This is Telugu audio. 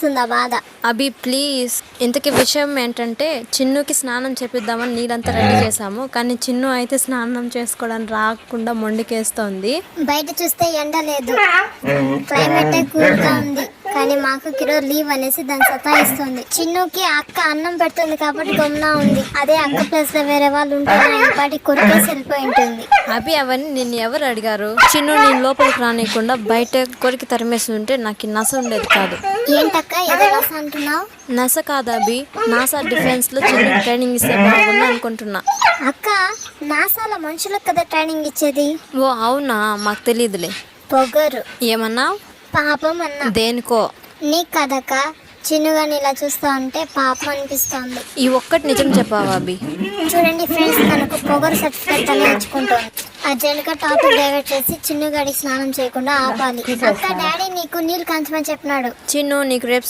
తెలుస్తుందా బాధ? అభి ప్లీజ్. ఇంతకీ విషయం ఏంటంటే చిన్నుకి స్నానం చేపిద్దామని నీళ్ళంతా రెడీ చేసాము, కానీ చిన్ను అయితే స్నానం చేసుకోవడానికి రాకుండా మొండికేస్తోంది. బయట చూస్తే ఎండ లేదు, క్లైమేట్ కూల్ గా ఉంది, కానీ మాకు ఈరోజు లీవ్ అనేసి దాన్ని సతాయిస్తుంది. చిన్నుకి అక్క అన్నం పెడుతుంది కాబట్టి గమ్మున ఉంది. అదే అక్క ప్లేస్ లో వేరే వాళ్ళు ఉంటారు, పాటి కొరికేసి వెళ్ళిపోయి ఉంటుంది. అభి అవన్నీ నిన్ను ఎవరు అడిగారు? చిన్ను నేను లోపలికి రానియకుండా బయట కొరికి తరిమేసి ఉంటే నాకు ఈ నస ఉండేది కాదు. ఏంటక్క ఏదో నస అంటున్నావు? నస కాదు అభి, నాసా డిఫెన్స్ లో చిన్ను ట్రైనింగ్ ఇస్తే బాగుంది అనుకుంటున్నా. అక్క నాసాల మనుషులకు కదా ట్రైనింగ్ ఇచ్చేది. ఓ అవునా, మాకు తెలియదులే. పొగరు. ఏమన్నా? పాపం అన్నా. దేనికో? నీకు కదక్క, చిన్నుగాని ఇలా చూస్తా ఉంటే పాపం అనిపిస్తోంది. ఈ ఒక్కటి నిజం చెప్పావా అభి? చూడండి ఫ్రెండ్స్, తనకు పొగరు సర్టిఫికేట్ తనే ఇచ్చుకుంటోంది. అర్జెంట్ గా టాపిక్ డైవర్ట్ చేసి చిన్నుగాడికి స్నానం చేయకుండా ఆపాలి. అక్క డాడీ నీకు నీళ్ళు కంచమని చెప్పినాడు. చిన్ను నీకు రేపు